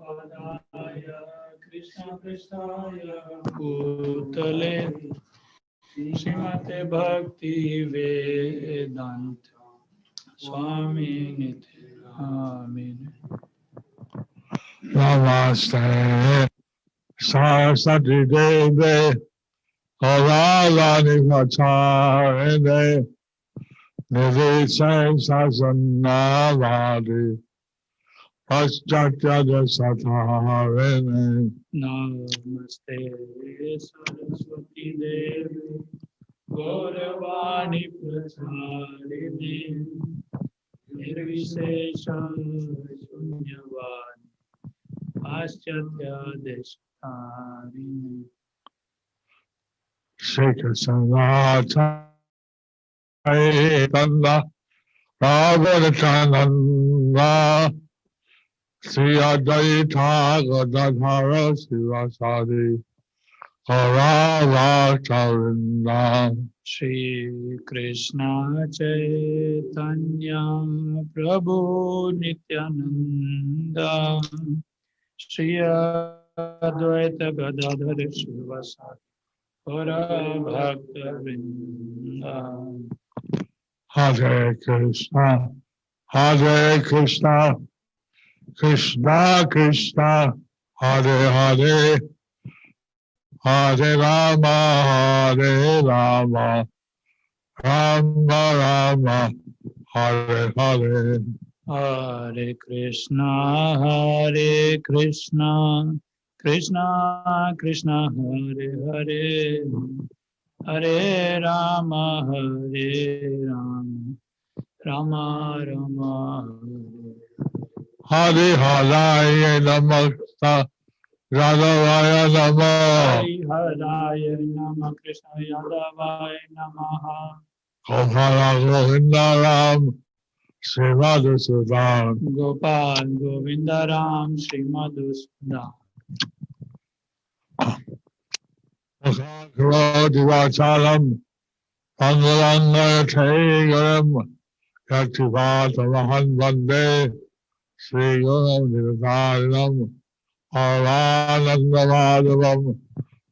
Padaya Krishna Pristaya Bhutale Srimate Bhakti Vedanta Swami Nitya Amen. Namaste Saraswati Devi Gauralani Vacharine Nidhi Sasanavadi Paschatya Satarine. Namaste Saraswati Devi Gauravani Pracharini Nirvishesha Shunyavani Paschatya Deshtarini. Shekha Sanata Chaitanya Prabhupada Sri Advaita Gadadhara Sivasadi Gauravacharinda. Shri Krishna Chaitanya Prabhu Nityananda Shri Advaita Gadadhara Sivasadi Gaurabhakta-vrinda. Hare Krishna, Hare Krishna, Krishna Krishna, Hare Hare, Hare Rama, Hare Rama, Rama Rama, Hare Hare. Hare Krishna, Hare Krishna, Krishna Krishna, Hare Hare, Hare Rama, Hare Rama, Rama Rama, Hare Haraya Namaste, Radhavaya Namaha, Hare Haraya Nama Krishna Yadavaya Namaha, Gopala Govindaram, Srimad Sudam. Gopal Govindaram Srimad Sudam. Divachalam, Pandalanga Tegaram, Yaktivata Vande, Sri Guram Nivadaram, Aranandavadavam,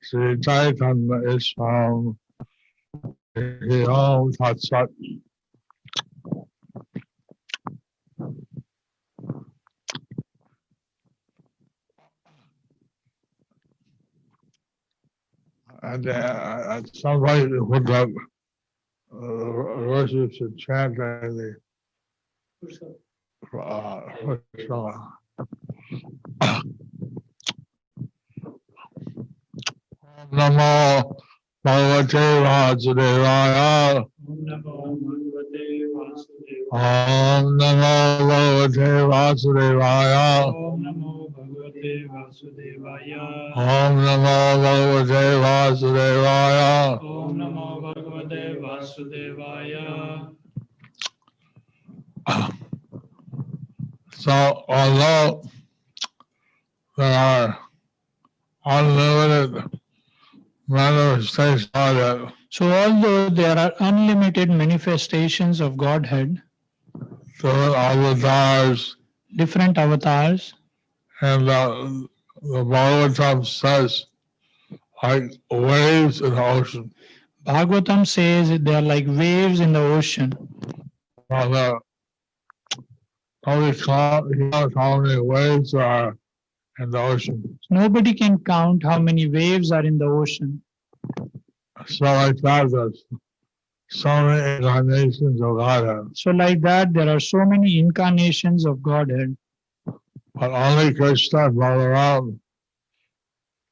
Sri Chaitanya Islam, Om Tat Sat. And somebody put up verses to chant the song. Namo Bhagavate Vasudevaya. Om Namo Bhagavate Vasudevaya. Om Namo Bhagavate Vasudevaya. Om Namo Bhagavate Vasudevaya. Om Namo Bhagavate Vasudevaya. Om Namo Bhagavate Vasudevaya. So although there are unlimited manifestations of Godhead, So although there are unlimited manifestations of Godhead, different avatars, different avatars, and the Bhagavatam says like waves in the ocean. Bhagavatam says they are like waves in the ocean. Nobody counts how many waves there are in the ocean. Nobody can count how many waves are in the ocean. So like that, there's so many incarnations of Godhead. So like that, there are so many incarnations of Godhead. But only Krishna and Balaram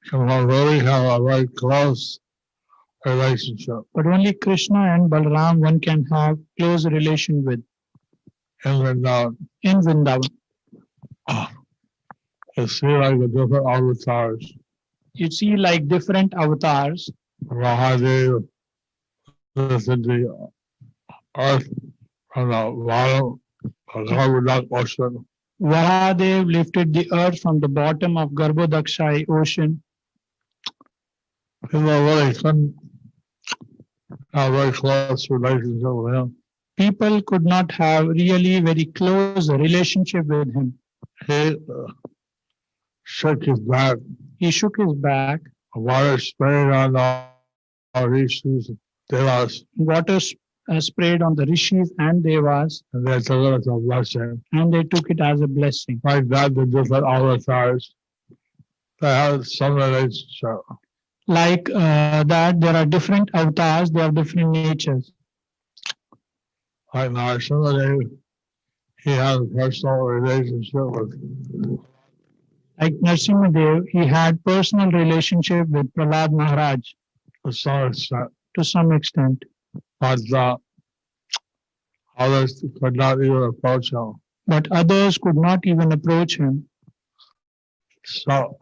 can really have a very close relationship. But only Krishna and Balaram one can have close relation with In Vrindavan, in Vrindavan. you see like the different avatars. You see like different avatars. Mahadev lifted the earth from the bottom of Garbhodak ocean. Vahadev lifted the earth from the bottom of Garbhodakshai ocean. People really couldn't have a very close relationship with him. People could not have really very close relationship with him. He shook his back. He shook his back. Water sprayed on all rishis, devas, Water sprayed on the rishis and devas, and they took it as a blessing. and they took it as a blessing. Like that, the different avatars, they have some relationship. Like that, there are different avatars, they have different natures. Like Narasimhadev, he had a personal relationship with. Like Narasimhadev, he had personal relationship with Prahlad Maharaj To some extent, to some extent, but others could not even approach him. but others could not even approach him. So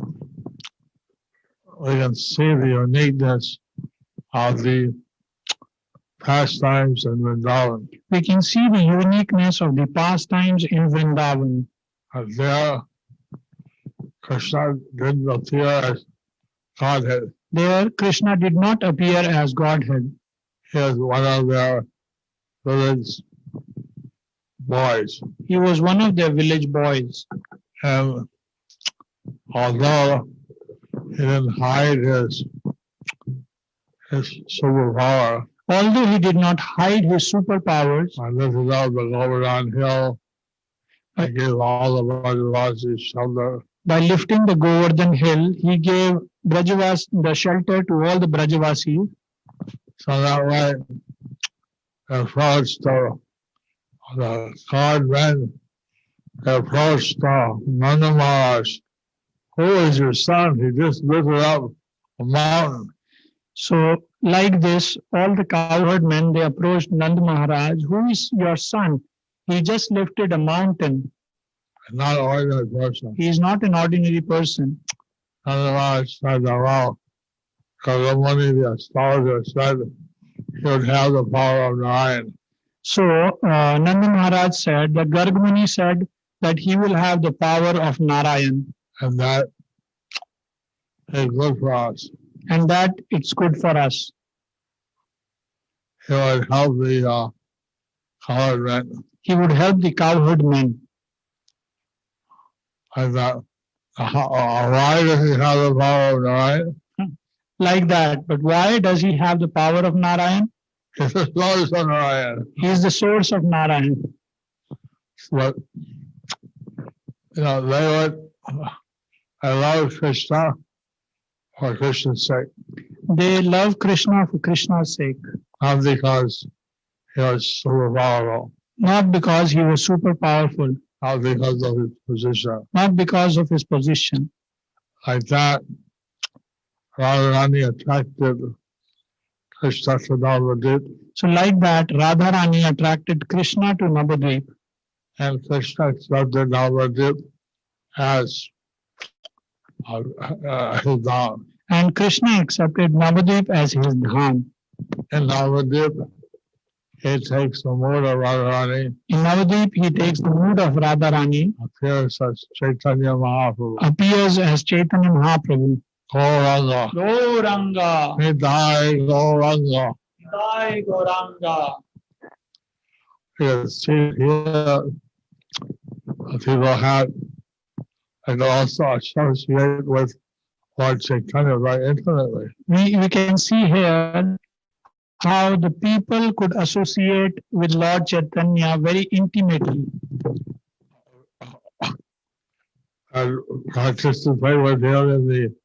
we can see the uniqueness of the pastimes in Vrindavan. We can see the uniqueness of the pastimes in Vrindavan. And there, Krishna didn't appear as Godhead. There, Krishna did not appear as Godhead. He was one of their village boys. He was one of their village boys. And although he didn't hide his superpower, Although he did not hide his superpowers, I lifted up the Govardhan hill. I gave all the Brajavasis shelter. by lifting the Govardhan hill, he gave the shelter to all the Brajavasis. So that way, approached the guardmen, approached Nanda Maharaj. Who is your son? He just lifted up a mountain. So, like this, all the cowherd men, they approached Nand Maharaj. Who is your son? He just lifted a mountain. Not an ordinary person. He is not an ordinary person. Nanda Maharaj said that, well, Kagamuni, the astrologer, said he would have the power of Narayan. So, Nanda Maharaj said that Gargamuni said that he will have the power of Narayan, And that is good for us. and that it's good for us. He would help the colored men. He would help the cowherd men. I thought, why does he have the power of Narayan? Like that. But why does he have the power of Narayan? He's the source of Narayan. He is the source of Narayan. But, they would allow Krishna for Krishna's sake, They love Krishna for Krishna's sake, not because he was super powerful, not because he was super powerful, not because of his position. not because of his position. Like that, Radharani attracted Krishna to Navadvip, So like that, Radharani attracted Krishna to Navadvip, and Krishna accepted Navadvip as his Dham. and Krishna accepted Navadvip as his Dham. In Navadvip, he takes the mood of Radharani, In Navadvip, he takes the mood of Radharani, appears as Chaitanya Mahaprabhu. appears as Chaitanya Mahaprabhu. Gauranga, Gauranga, Nidai Gauranga. Jai Gauranga. Because here, people had, and also associate with Lord Chaitanya very intimately. We can see here how the people could associate with Lord Chaitanya very intimately And participate with him in the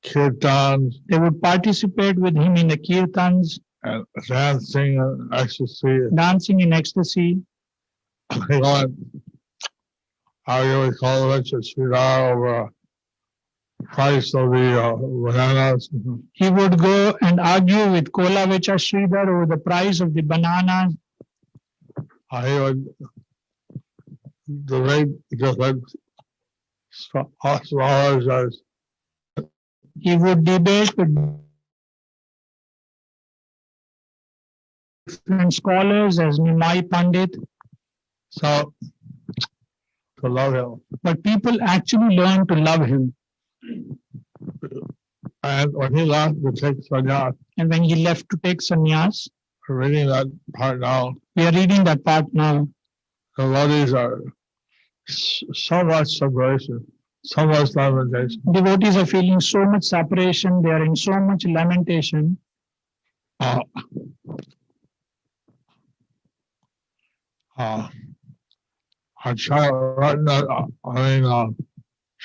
kirtans they would participate with him in the kirtans, and dancing and ecstasy. dancing in ecstasy. He went arguing with Kolovich and Sridhar over price of the bananas. He would go and argue with Kolavecha Sridhar over the price of the bananas. He would debate different astrologers. He would debate with different scholars as Nimai Pandit. So, to love him. But people actually learned to love him. And when he left to take sannyas, And when he left to take sannyas, we're reading that part now, we are reading that part now. the devotees are so much separation so much lamentation. Devotees are feeling so much separation, they are in so much lamentation.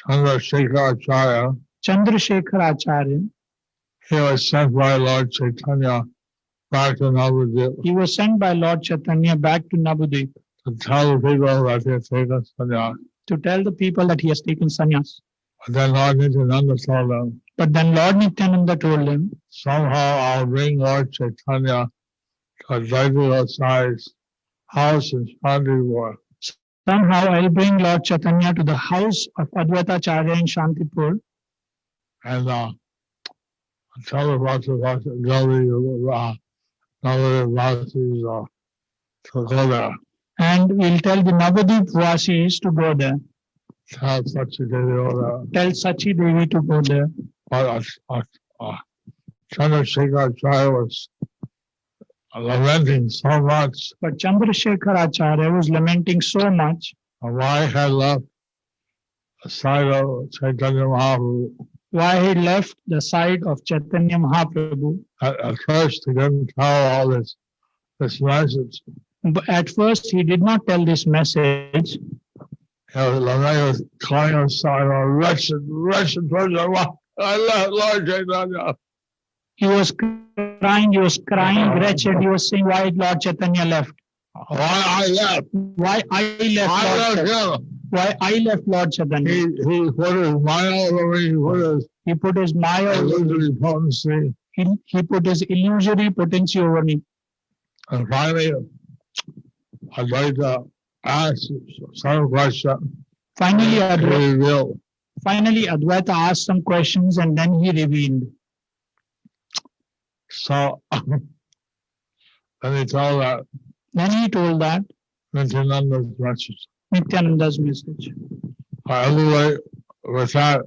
Chandrasekhar Acharya, Chandrasekhar Acharya, he was sent by Lord Chaitanya back to Navadvip he was sent by Lord Chaitanya back to Navadvip to tell the people that he had taken sannyas. to tell the people that he has taken sannyas. But then Lord Nityananda told them, But then Lord Nityananda told him, somehow I'll bring Lord Chaitanya to a Jayapataka's house in Shantipur. somehow I'll bring Lord Chaitanya to the house of Advaitacharya in Shantipur. And tell the Vasasis to go there. And we'll tell the Navadvip Vasis to go there. Tell Sachi Devi to go there. Tell Sachi Devi to go there. But Chandrasekhar Acharya was lamenting so much. But Chandrasekhar Acharya was lamenting so much. Why he had left the side of Chaitanya Mahaprabhu. Why he left the side of Chaitanya Mahaprabhu. At first, he didn't tell all this message. But at first, he did not tell this message. Lamay was crying outside, wretched person, I left Lord Chaitanya. He was crying, wretched. He was saying, why Lord Chaitanya left? Why I left? Why I left? Why I left Lord Chaitanya? He put his Maya over me, he put his Maya illusory potency. He put his illusory potency over me. And finally, Advaita asked some question. Finally, He Advaita asked some questions and then he revealed. So then he told that Nityananda's message. Nityananda's message. Everybody with that,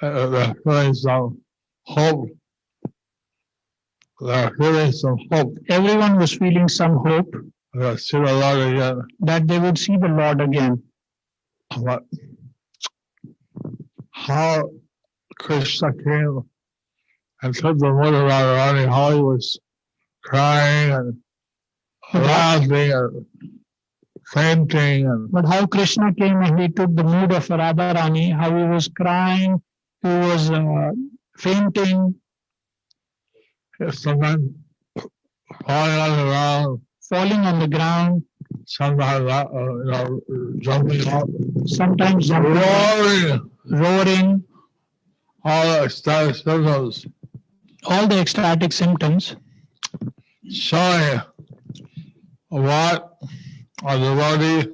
they're feeling some hope. They're feeling some hope. Everyone was feeling some hope See the Lord again. that they would see the Lord again. But how Krishna came and took the mother Radharani, how he was crying and laughing and fainting. But how Krishna came and he took the mood of Radharani, how he was crying, he was fainting. Sometimes falling on the ground, sometimes jumping up, sometimes jumping, roaring, all the ecstatic symptoms. Showing what a devotee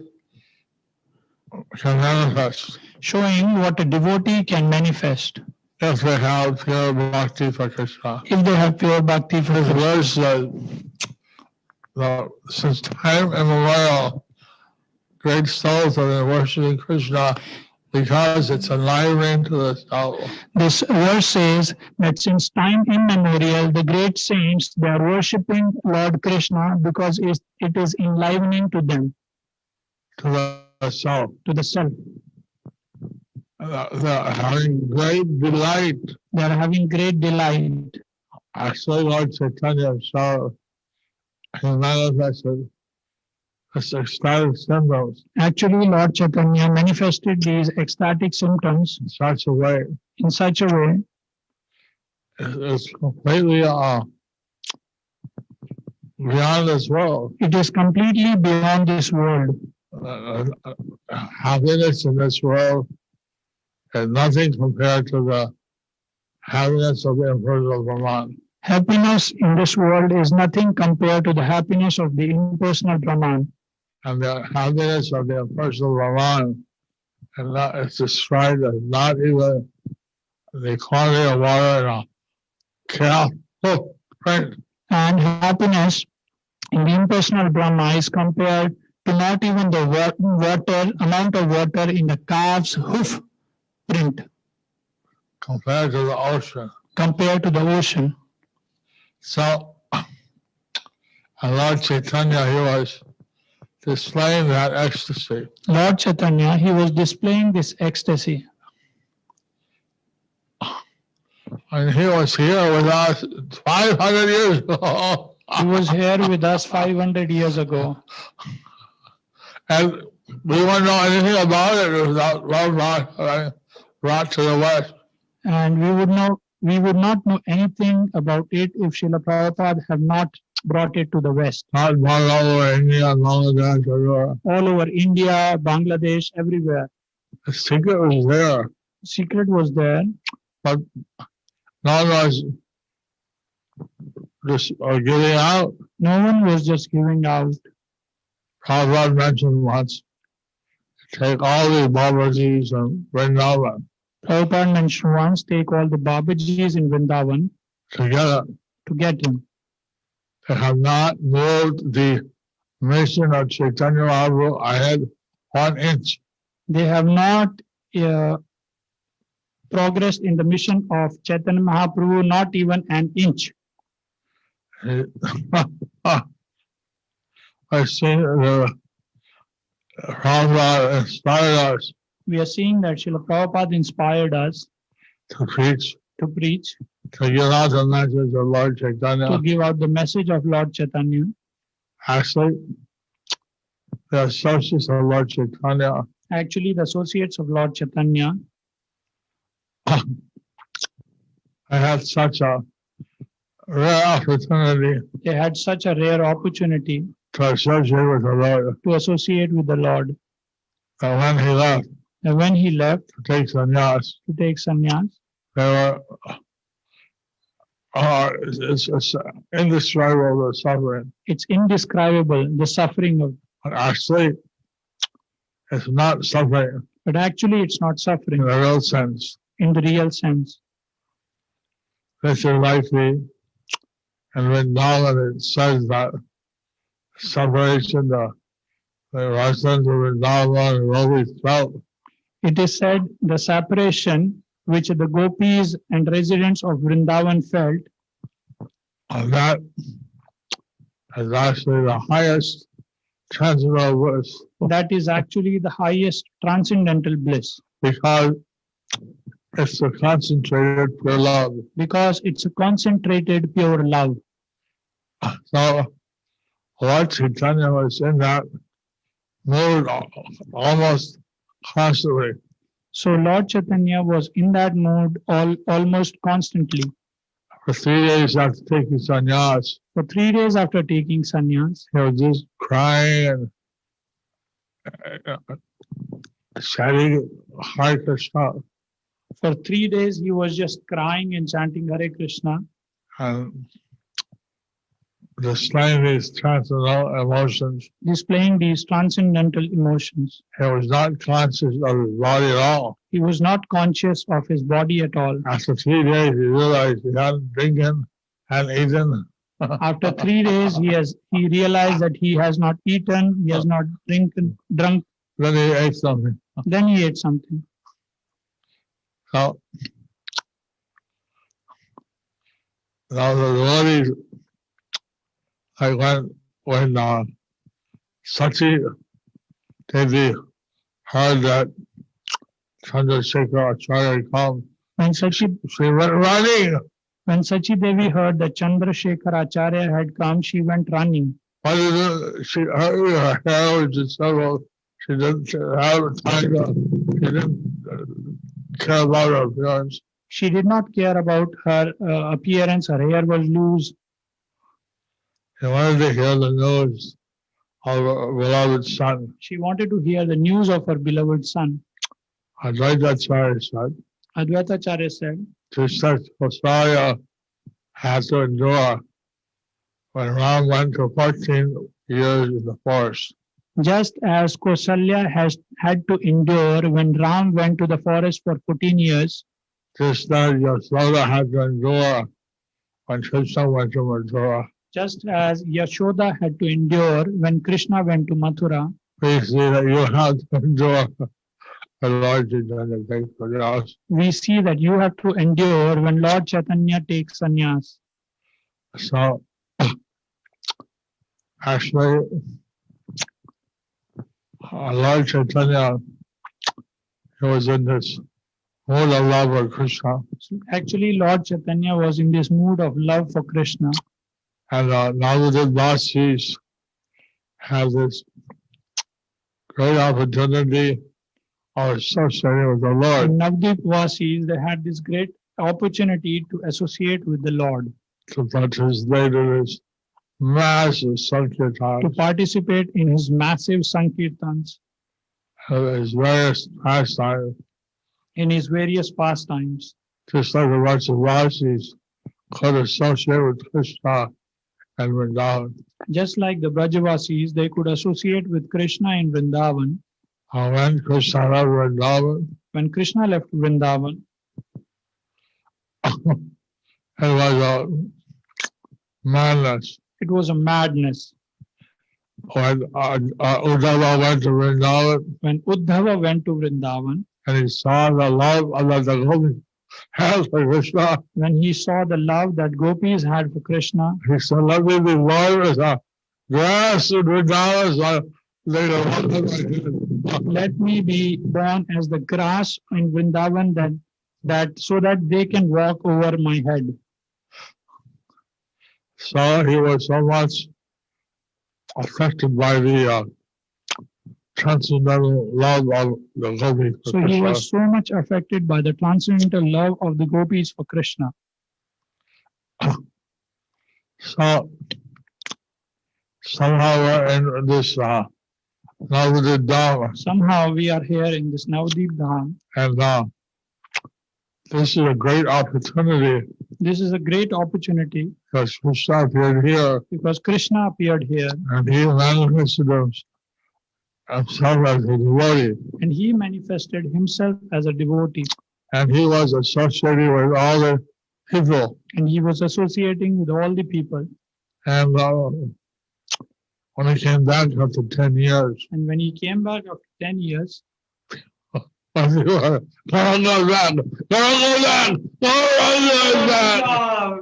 can manifest. Showing what a devotee can manifest. If they have pure bhakti for Krishna. If they have pure bhakti for Krishna. Verse that since time immemorial, great souls have been worshiping Krishna because it's enlivening to the soul. This verse says that since time immemorial, the great saints, they are worshipping Lord Krishna because it is enlivening to them. To the soul. To the self. They're having great delight. They are having great delight. Actually, Lord Chaitanya himself, he manifested this ecstatic symptoms. Actually, Lord Chaitanya manifested these ecstatic symptoms in such a way. It's completely beyond this world. It is completely beyond this world. Happiness in this world is nothing compared to the happiness of the impersonal Brahman. Happiness in this world is nothing compared to the happiness of the impersonal Brahman. And the happiness of the impersonal Brahman is described as not even the quantity of water in a calf footprint. And happiness in the impersonal Brahma is compared to not even the amount of water in the calf's hoof print. Compared to the ocean. So, Lord Chaitanya, he was displaying that ecstasy. Lord Chaitanya, he was displaying this ecstasy. And he was here with us 500 years ago. He was here with us 500 years ago. And we wouldn't know anything about it without love brought to the West. And we would not know anything about it if Srila Prabhupada had not brought it to the West. Not all over India, Bangladesh, everywhere. All over India, Bangladesh, everywhere. The secret was there, Secret was there, but no one was just giving out. no one was just giving out. Prabhupada mentioned once, take all these Babajis and Vrindavan Prabhupada mentioned once, take all the Babajis in Vrindavan together. to get him. They have not moved the mission of Chaitanya Mahaprabhu ahead 1 inch. They have not progressed in the mission of Chaitanya Mahaprabhu, not even an inch. I see the Prabhupada inspired us We are seeing that Srila Prabhupada inspired us to preach, to preach, to give out the message of Lord to Chaitanya. give out the message of Lord Chaitanya. Actually, the associates of Lord Chaitanya Actually, the associates of Lord Chaitanya, I had such a rare opportunity they had such a rare opportunity to associate with the Lord to associate with the Lord. that when he left And when he left to take sannyas, to take sannyas, they were it's indescribable the suffering. it's indescribable, the suffering of, But actually, it's not suffering but actually it's not in suffering the real sense. in the real sense. This is likely, and when Vrindavan it says that separation, the residents of Vrindavan always felt. It is said the separation which the gopis and residents of Vrindavan felt, And that is actually the highest transcendental bliss that is actually the highest transcendental bliss, because it's the concentrated pure love. because it's a concentrated pure love. So Lord Chaitanya was in that mood almost constantly. So Lord Chaitanya was in that mood almost constantly. For 3 days after taking sannyas, For 3 days after taking sannyas, he was just crying and chanting Hare Krishna. for 3 days he was just crying and chanting Hare Krishna, And displaying these transcendental emotions. displaying these transcendental emotions. He was not conscious of his body at all. He was not conscious of his body at all. After 3 days, he realized he hadn't drinking and eaten. After 3 days, he realized that he has not eaten, he has not drunk. Then he ate something. Then he ate something. So, now the devotees, like when Sachi Devi heard that Chandrasekhar Acharya had come, When Sachi she went running. When Sachi Devi heard that Chandrasekhar Acharya had come, she went running. What is it? Her hair was disabled. She didn't have time to, she didn't care about her appearance. She did not care about her appearance. Her hair was loose. She wanted to hear the news of her beloved son. She wanted to hear the news of her beloved son. Advaitacharya said, Advaitacharya said, just as Kausalya had to endure when Ram went to 14 years in the forest. just as Kausalya had to endure when Ram went to the forest for 14 years, Just as Yashoda had to endure when Krishna went to Mathura. just as Yashoda had to endure when Krishna went to Mathura, We see that you have to endure the Lord Chaitanya takes sannyas. we see that you have to endure when Lord Chaitanya takes sannyas. So, actually, Lord Chaitanya, he was in this mood of love for Krishna. Actually, Lord Chaitanya was in this mood of love for Krishna. And now the Vasis have this great opportunity of associating with the Lord. And Navdeep Vasis, they had this great opportunity to associate with the Lord, To participate in this massive Sankirtan, to participate in his massive Sankirtans, his various pastimes, in his various pastimes. just like the Vasis could associate with Krishna and Vrindavan. Just like the Brajavasis, they could associate with Krishna in Vrindavan. When Krishna left Vrindavan, When Krishna left Vrindavan, it was a madness. it was a madness. When Uddhava went to Vrindavan When Uddhava went to Vrindavan, and he saw the love of the gopis had for Krishna, when he saw the love that gopis had for Krishna, he said, "Let me be born as a grass in Vrindavan, so they don't want to." let me be born as the grass in Vrindavan, that so that they can walk over my head. So he was so much affected by the transcendental love of the gopis for So he Krishna. was so much affected by the transcendental love of the gopis for Krishna. So somehow we're in this Dham, Somehow we are here in this Navdeep Dham. and this is a great opportunity This is a great opportunity because Krishna appeared here because Krishna appeared here and he manifested himself as a devotee, and he manifested himself as a devotee, and he was associated with all the people. and he was associating with all the people. And when he came back after 10 years, And when he came back after 10 years,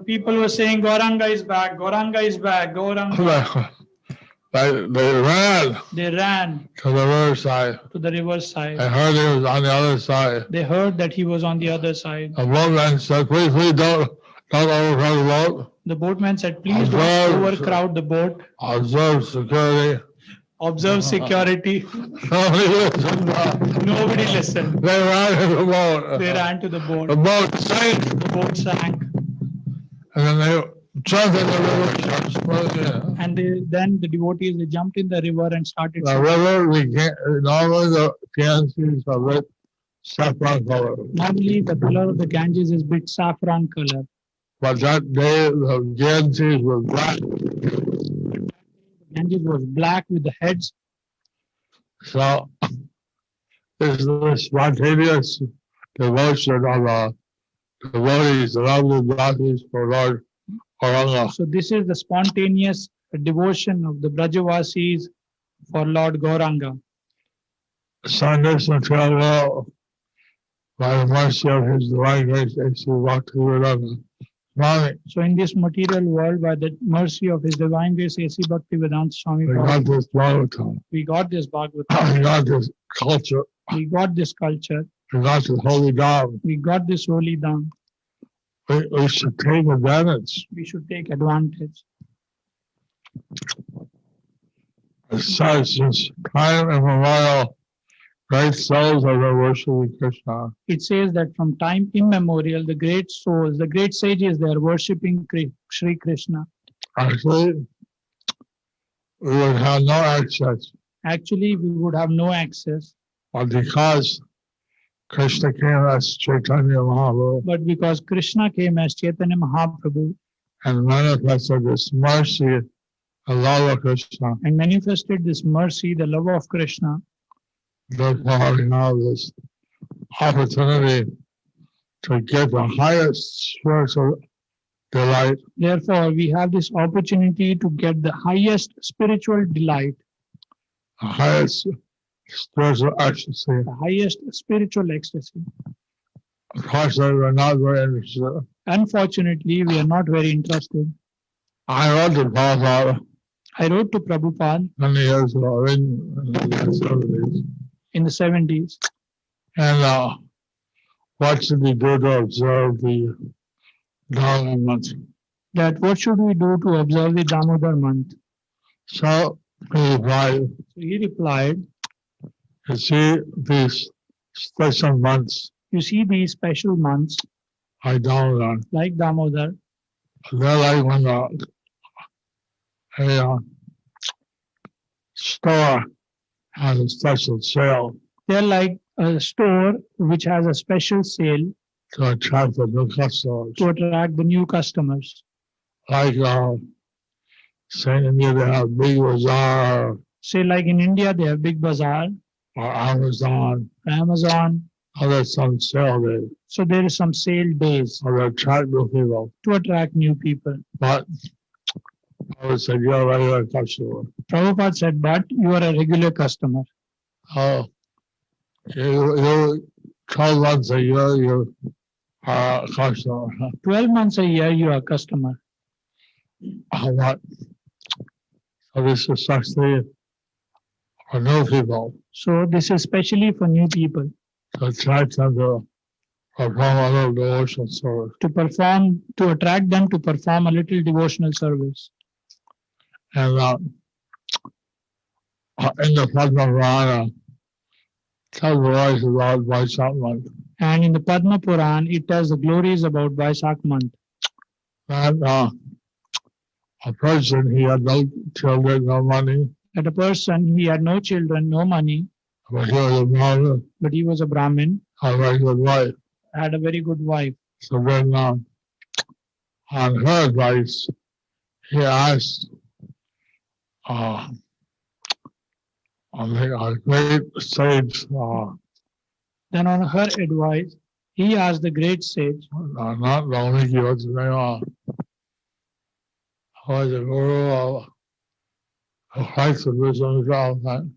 people were saying, Gauranga is back, Gauranga is back, Gauranga. They ran They ran to the riverside. to the river side. I heard he was on the other side. They heard that he was on the other side. The boatman said, please don't overcrowd the boat. The boatman said, please don't overcrowd the boat. Observe security. Observe security. Nobody listened. Nobody listened. They ran to the boat. They ran to the boat. The boat sank. The boat sank. And then they jumped in the river. Started swimming. And then the devotees, they jumped in the river and started The river, normally the Ganges are red saffron color. Normally, the color of the Ganges is bit saffron color. But that day, the Ganges was black. Ganges was black with the heads. So, this is the spontaneous devotion of the devotees, the lovely bhaktis for Lord Gauranga. So this is the spontaneous devotion of the Brajavasis for Lord Gauranga. So in this material world, by the mercy of His divine grace, A.C. Bhaktivedanta Swami, So in this material world, by the mercy of His divine grace, A.C. Bhaktivedanta Swami, we got this Bhagavatam, we got this Bhagavatam, we got this culture, we got this culture, we got this holy Dham. we got this holy Dham. We should take advantage. We should take advantage. As such, since time immemorial, great souls have been worshiping Krishna. It says that from time immemorial, the great souls, the great sages, they are worshipping Sri Krishna. Actually, we would have no access, Actually, we would have no access, but because Krishna came as Chaitanya Mahaprabhu but because Krishna came as Chaitanya Mahaprabhu and manifested this mercy and love of Krishna, and manifested this mercy, the love of Krishna, therefore we have this opportunity to get the highest spiritual delight, therefore we have this opportunity to get the highest spiritual delight, the highest spiritual ecstasy. the highest spiritual ecstasy. Unfortunately, we're not very interested. Unfortunately, we are not very interested. I wrote to Prabhupada I wrote to Prabhupada many years ago, in the 70s. in the 70s. And what should we do to observe the Dham month? That what should we do to observe the Damodar month? So he replied, you see these special months you see these special months like Damodar, they're like when a store has a special sale. They're like a store which has a special sale to attract the new customers. Like say in India they have big bazaar. Say like in India they have big bazaar. Or Amazon. Or there's some sale day. So there is some sale days. Or to attract new people. But Prabhupada said, you're a regular customer. Prabhupada said, but you are a regular customer. Oh, you 12 months a year, you are a customer. 12 months a year, you are a customer. What? So this is actually for new people. So this is especially for new people. To attract them to perform a little devotional service. To attract them to perform a little devotional service. And in the Padma Purana, tells the stories about Vaisakh month. And in the Padma Puran, it tells the glories about Vaisakh month. And a person, he had no children, no money. That a person, he had no children, no money. But he was a Brahmin. But he was a Brahmin. Had a very good wife. Had a very good wife. So then, on her advice, he asked a great sage. Then on her advice, he asked the great sage. Not the only he was the name who was the guru of Christ of wisdom all the time.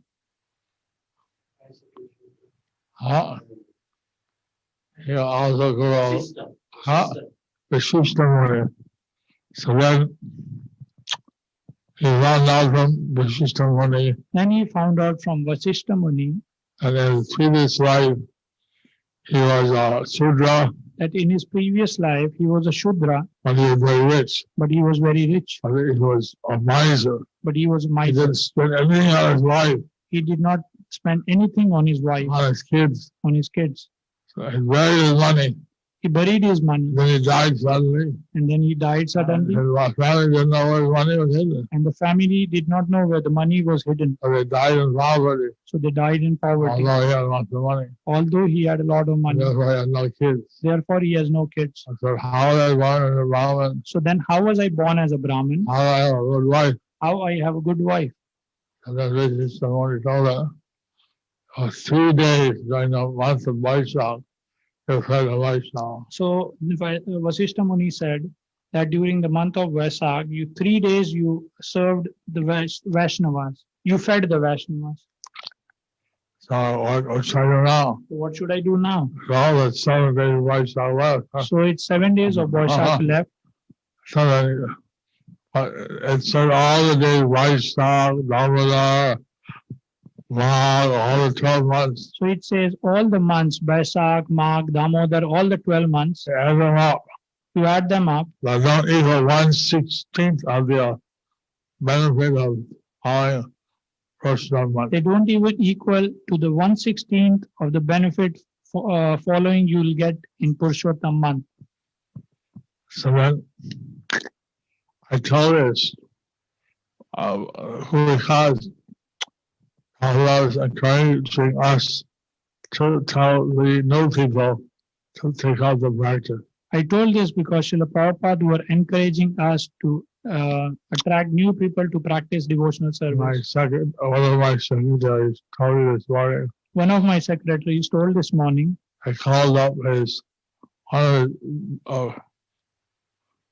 He also guru of Vishishtamuni. So then he found out from Vishishtamuni. Then he found out from Vasishtamuni. And in his previous life, he was a Sudra. That in his previous life, he was a Shudra. But he was very rich. But he was very rich. But he was a miser. But he was a miser. He didn't spend anything on his wife. He did not spend anything on his wife. On his kids. On his kids. So he buried his money. He buried his money. Then he died suddenly. And then he died suddenly. His family didn't know where his money was hidden. And the family did not know where the money was hidden. So they died in poverty. Although he had lots of money. Although he had a lot of money. Therefore he had no kids. Therefore he has no kids. I said, how was I born as a Brahmin? So then how was I born as a Brahmin? How I have a good wife? How I have a good wife? And then Vishishtamuni told her, for 3 days during the month of Vaisakh, you fed a Vaishnava. So Vasishtamuni said that during the month of Vaisakh, 3 days you served the Vaishnavas. You fed the Vaishnavas. So what should I do now? What should I do now? So it's 7 days of Vaisakh left. So it's 7 days of Vaisakh left. So then, it said all the days Vaisakh, Damodar, Magh, all the 12 months. So it says all the months, Vaisakh, Magh, Damodar, all the 12 months. Add them up. You add them up. They don't equal 1/16 of the benefit of following Purushottam month. They don't even equal to the 1/16th of the benefit following you will get in Purushottam month. So then I told this because Allah is encouraging us to tell the new people to take out the practice. I told this because Srila Prabhupada were encouraging us to attract new people to practice devotional service. One of my secretaries told me this morning. One of my secretaries told this morning. I called up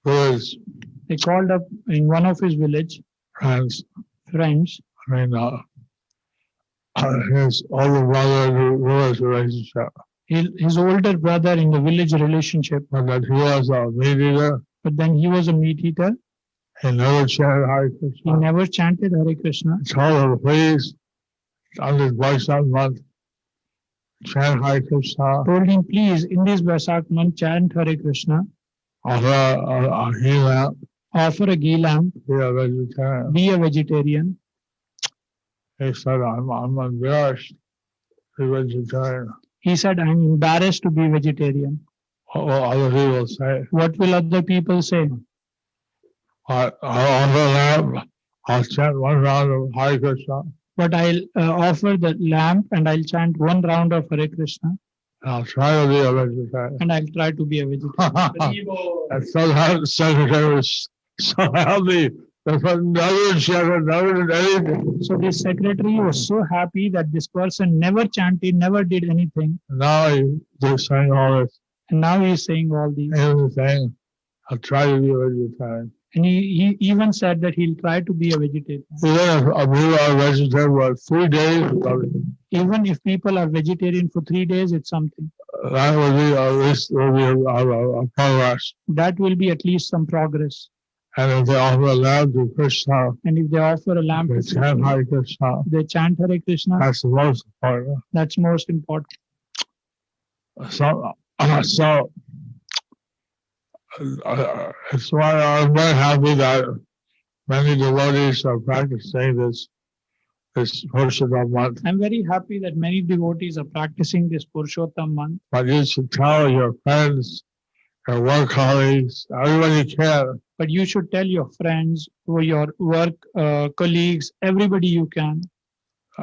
village. They called up in one of his village friends. His older brother in the village relationship. His older brother in the village relationship. But that he was a meat eater. But then he was a meat eater. He never chanted Hare He Krishna. never chanted Hare Krishna. He told him, please, on this Vaishnava month, chant Hare Krishna, Told him, please, in this Vasak month, chant Hare Krishna. offer a ghee lamp, Offer a ghee lamp. be a vegetarian. Be a vegetarian. He said, I'm embarrassed to be vegetarian. He said, I'm embarrassed to be vegetarian. What will other people say? What will other people say? I'll offer a lamp, I'll chant one round of Hare Krishna, But I'll offer the lamp and I'll chant one round of Hare Krishna and I'll try to be a vegetarian. and I'll try to be a vegetarian. And somehow the secretary was so happy that never chanted, never did anything. So the secretary was so happy that this person never chanted, never did anything. Now they're saying all this. And now he's saying all these. And he's saying, I'll try to be a vegetarian. And he even said that he'll try to be a vegetarian. Even if we are vegetarian for 3 days, Even if people are vegetarian for 3 days, it's something. that would be at least a progress. That will be at least some progress. And if they offer a lamb to Krishna, And if they offer a lamp they to chant Krishna, Hare Krishna, they chant Hare Krishna, that's the most important. that's most important. So it's why I'm very happy that many devotees are practicing this Purushottam month. I'm very happy that many devotees are practicing this Purushottam month. But you should tell your friends, your work colleagues, everybody you can. But you should tell your friends or your work colleagues, everybody you can,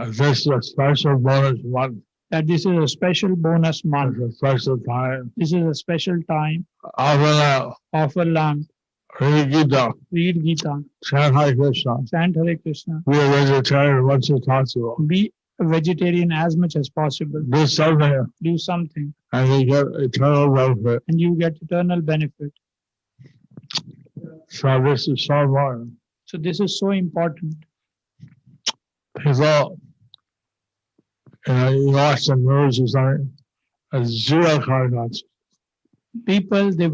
This is a special bonus month. that this is a special bonus month. It's a special time. This is a special time. Offer lamp, Offer lamp, read Gita, read Gita, chant Hare Krishna, chant Hare Krishna, be a vegetarian as much as possible. be a vegetarian as much as possible. Do something Do something and you get eternal benefit. and you get eternal benefit. So this is so important. So this is so important. People, you watch the news or something, it's zero contact. People, they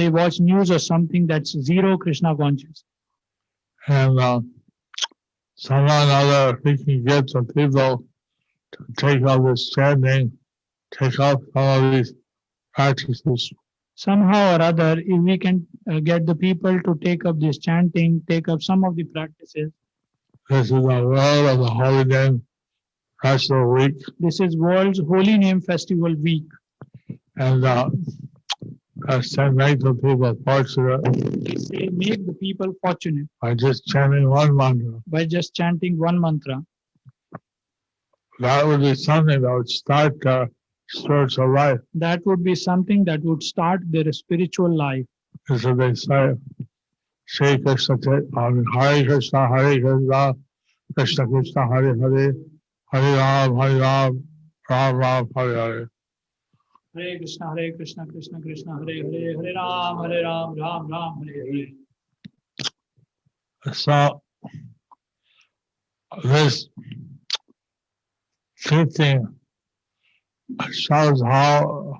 watch news or something that's zero Krishna conscious. And somehow or other, we can get some people to take up this chanting, take up some of these practices. Somehow or other, if we can get the people to take up this chanting, take up some of the practices. This is the world of the Holy Name Festival Week. This is World's Holy Name Festival Week. And that's to make the people fortunate They say make the people fortunate by just chanting one mantra. by just chanting one mantra. That would be something that would start spiritual life. That would be something that would start their spiritual life. As they say, Shri Krishna, Hare Krishna, Hare Krishna, Krishna Krishna, Hare Hare, Hare Ram, Ram Ram, Hare Hare. Hare Krishna, Krishna Krishna, Hare Hare, Hare Ram, Ram Ram, Hare Hare. So, this teaching shows how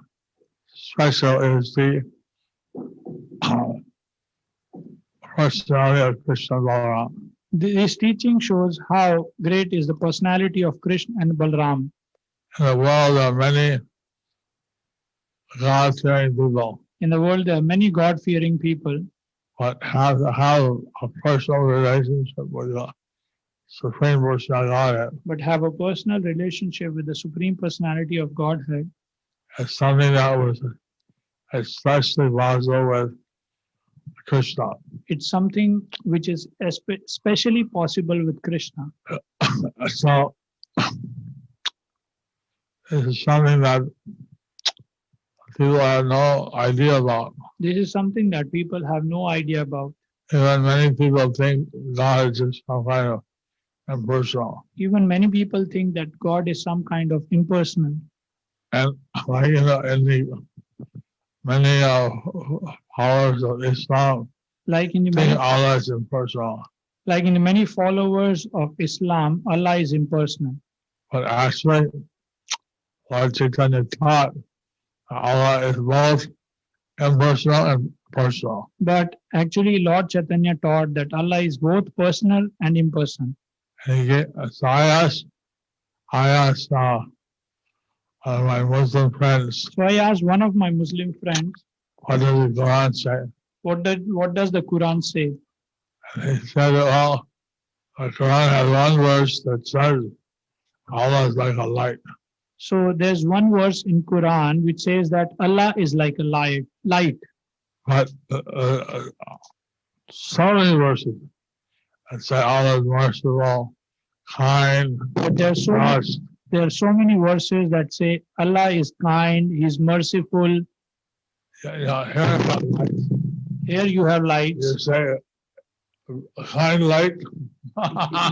special is the personality of Krishna Balaram. This teaching shows how great is the personality of Krishna and Balram. In the world, there are many God-fearing people, In the world, there are many God-fearing people, but have a personal relationship with the Supreme Personality Godhead. but have a personal relationship with the Supreme Personality of Godhead. It's something that was especially possible with Krishna. It's something which is especially possible with Krishna. So, this is something that people have no idea about. This is something that people have no idea about. Even many people think God is just some kind of impersonal. Even many people think that God is some kind of impersonal. And like in the many followers of Islam, Like in the think many, Allah is impersonal. like in the many followers of Islam, Allah is impersonal. But actually, Lord Chaitanya taught Allah is both impersonal and personal. But actually, Lord Chaitanya taught that Allah is both personal and impersonal. So I asked my Muslim friends, So I asked one of my Muslim friends, what does the Quran say? what does the Quran say? And he said, well, the Quran has one verse that says Allah is like a light. So there's one verse in Quran which says that Allah is like a light. But so many verses that say Allah is merciful, kind, But there are so many verses that say Allah is kind, He is merciful. Here you have lights. You say kind light.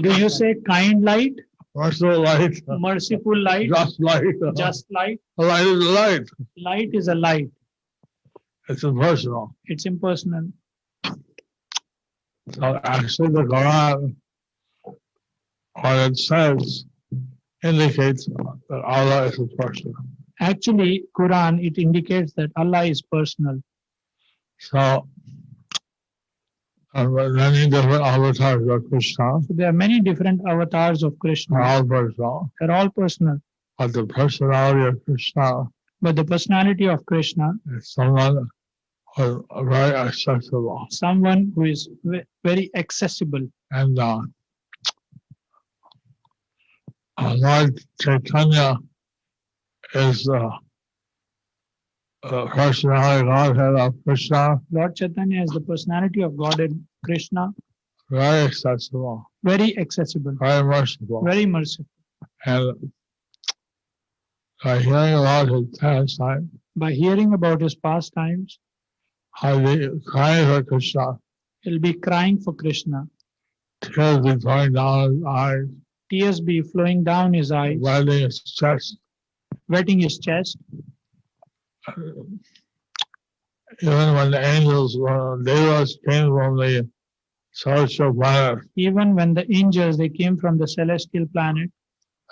Do you say kind light? Merciful light. Merciful light? Just light. Just light? A light is a light. Light is a light. It's impersonal. It's impersonal. So actually the Quran, what it says, indicates that Allah is a person. Actually, Quran, it indicates that Allah is personal. So many different avatars of Krishna So there are many different avatars of are Krishna. all personal. They're all personal. But the personality of Krishna But the personality of Krishna, is someone who is very accessible. someone who is very accessible. And Lord Chaitanya is the personality Godhead of Krishna, Lord Chaitanya is the personality of God and Krishna, very accessible, very accessible, very merciful. very merciful. And by hearing about his pastime, By hearing about his pastimes, I'll be crying for Krishna, he'll be crying for Krishna. tears be flowing down his eyes, Tears be flowing down his eyes, wetting his chest. wetting his chest. Even when the angels, devas came from the celestial planet, Even when the angels, they came from the celestial planet,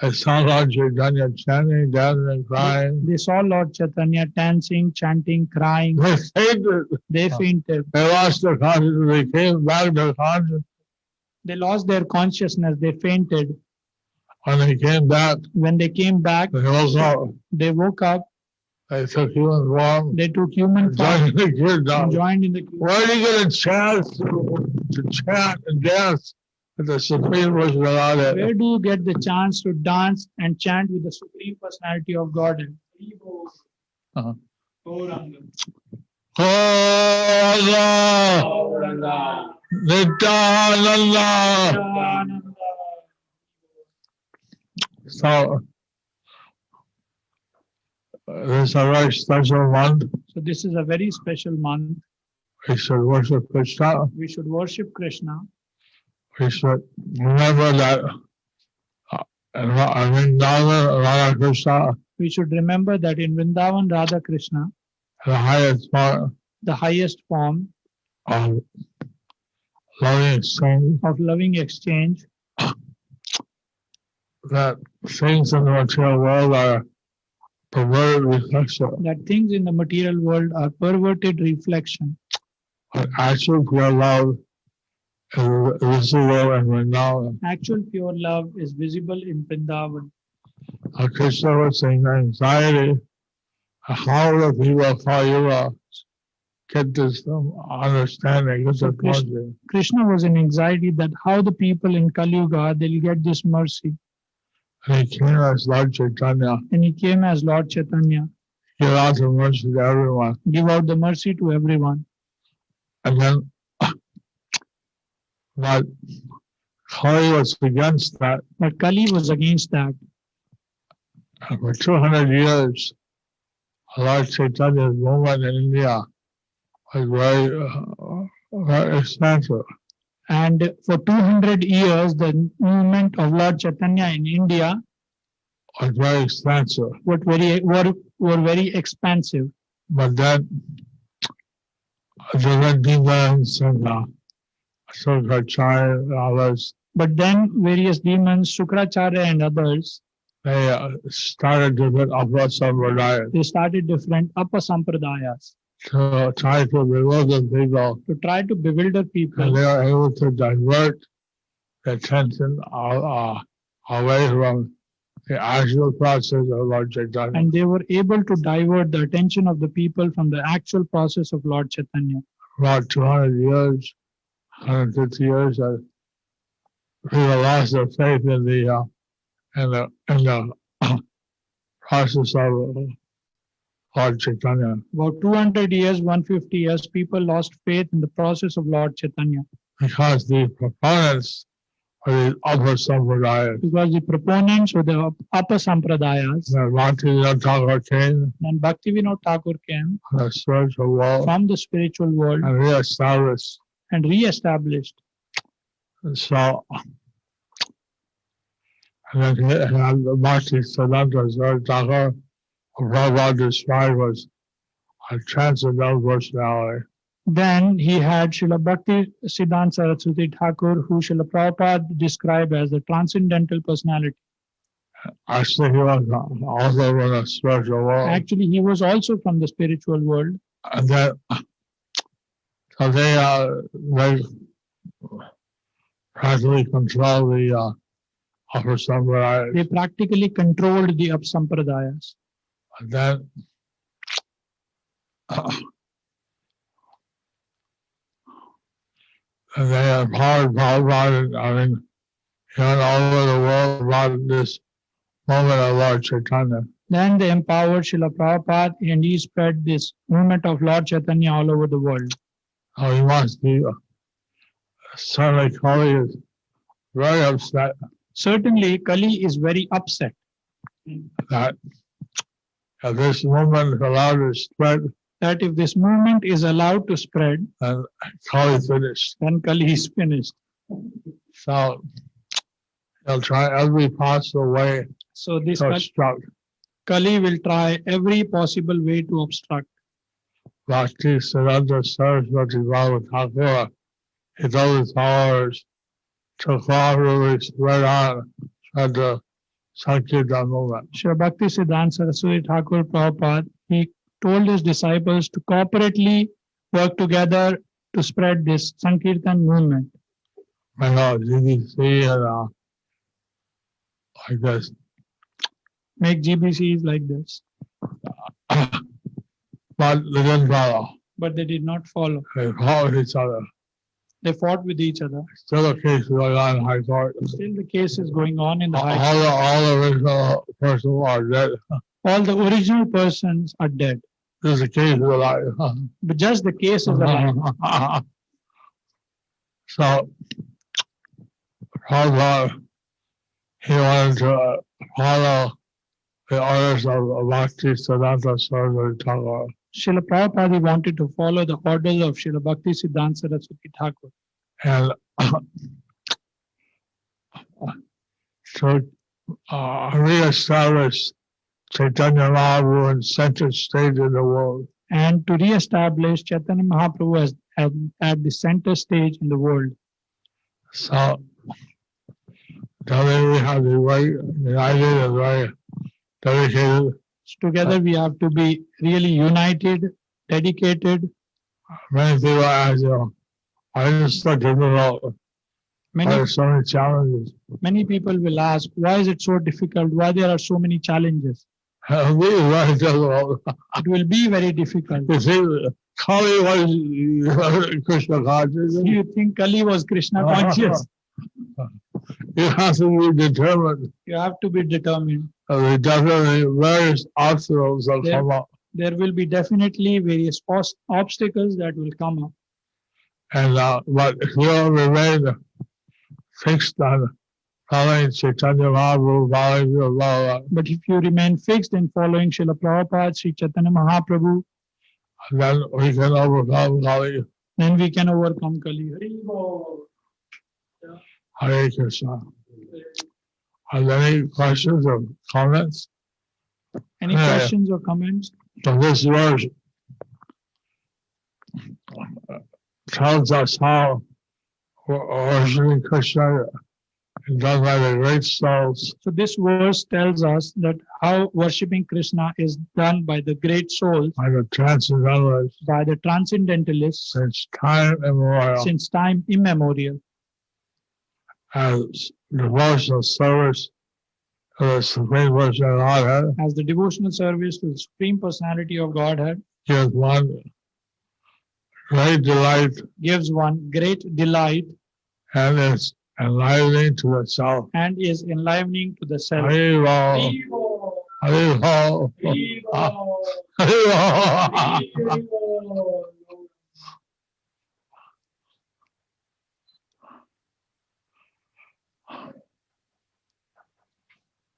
they saw Lord Chaitanya chanting, dancing, and crying. they saw Lord Chaitanya dancing, chanting, crying. They fainted. They fainted. They lost their consciousness. They came back to consciousness. They lost their consciousness. They fainted. When they came back, When they came back, they woke up. They took human form. They took human form Joined the kids. and joined in the Where do you get a chance to chant and dance with the Supreme Personality? Where do you get the chance to dance and chant with the Supreme Personality of God? Uh-huh. Gauranga. Gauranga, Nityananda. So, this is a very special month. So this is a very special month. We should worship Krishna. We should worship Krishna. We should remember that in Vrindavan, Radha Krishna, We should remember that in Vrindavan, Radha Krishna, the highest form the highest form of loving exchange, of loving exchange, that things in the material world are perverted reflection, that things in the material world are perverted reflection. but actual pure love is visible in Vrindavan. Actual pure love is visible in Vrindavan. Krishna was saying anxiety, how the people call you get this understanding, get So this mercy. Krishna was in anxiety that how the people in Kali Yuga, they'll get this mercy. And he came as Lord Chaitanya, And he came as Lord Chaitanya, give out the mercy to everyone. give out the mercy to everyone. And then, but Kali was against that. But Kali was against that. And for 200 years, Lord Chaitanya's movement in India was very expansive. And for 200 years, the movement of Lord Chaitanya in India Was very expansive. were very expansive. But then, different demons and Sukracharya and others, But then various demons, Sukracharya and others, they started different upper sampradayas. they started different upper sampradayas. to try to bewilder people, to try to bewilder and people, they are able to divert the attention away from the actual process of Lord Chaitanya. and they were able to divert the attention of the people from the actual process of Lord Chaitanya. About 200 years, 150 years, people lost their faith in the process of Lord Chaitanya, About 200 years, 150 years, people lost faith in the process of Lord Chaitanya because the proponents of the upper sampradayas, because the proponents of the upper sampradayas, Bhaktivinoda Thakur came and Bhaktivinoda Thakur came from the spiritual world from the spiritual world and re-established. and re-established. And so, and then he had the Bhakti Siddhanta Thakur, who Prabhupada described was a transcendental personality. Then he had Srila Bhakti Siddhanta Saraswati Thakur, who Srila Prabhupada described as the transcendental personality. Actually, he was also in the spiritual world. Actually, he was also from the spiritual world. And then, so they practically control the upper sampradayas. They practically controlled the up-sampradayas. And then, and they empowered Prabhupada, I mean, he went all over the world about this moment of Lord Chaitanya. Then they empowered Srila Prabhupada and he spread this movement of Lord Chaitanya all over the world. Oh, he must be, certainly Kali is very upset Certainly, Kali is very upset that if this movement is allowed to spread, that if this movement is allowed to spread, then Kali is finished. then Kali is finished. So he'll try every possible way So this to obstruct. Kali will try every possible way to obstruct. Bhakti Siddhanta Saraswati Bhagavatam, he told his followers to cooperatively spread the Sankirtan movement. Srila Bhakti Siddhanta Saraswati Thakur Prabhupada, he told his disciples to cooperatively work together to spread this Sankirtan movement. I know, GBC and like this. Make GBCs like this. But they didn't follow. But they did not follow. They followed each other. They fought with each other. Still a case going on in High Court. Still the case is going on in the High Court. All the original persons are dead. All the original persons are dead. This is a case alive. But just the case is alive. So, Prabhupada, he wanted to follow the orders of Bhakti Siddhanta Saraswati Thakur. Srila Prabhupada wanted to follow the orders of Srila Bhakti Siddhanta Saraswati Thakur. And to re-establish Chaitanya Mahaprabhu in center stage in the world. And to re-establish Chaitanya Mahaprabhu as at the center stage in the world. So, together we have to be very united and very dedicated. Together we have to be really united, dedicated. Many people ask, why is it so difficult? Why are so many challenges? Many people will ask, why is it so difficult? Why there are so many challenges? It will be very difficult. It will be very difficult. You see, Kali was Krishna conscious. You think Kali was Krishna conscious? You have to be determined. You have to be determined. There are definitely various obstacles that come up. There will be definitely various obstacles that will come up. And but if you remain fixed on following Chaitanya Mahaprabhu, following the law, But if you remain fixed in following Srila Prabhupada, Sri Chaitanya Mahaprabhu, then we can overcome Kali. then we can overcome Kali. Hare Krishna. Are there any questions or comments? Any questions or comments? So this verse tells us how originally Krishna done by the great souls. So this verse tells us that how worshipping Krishna is done by the great souls, By the transcendentalists by the transcendentalists since time immemorial. since time immemorial. As devotional service to the Supreme Person of Godhead As the devotional service to the Supreme Personality of Godhead gives one great delight gives one great delight and is enlivening to the self. and is enlivening to the self. Haribo, Haribo, Haribo. Haribo. Haribo.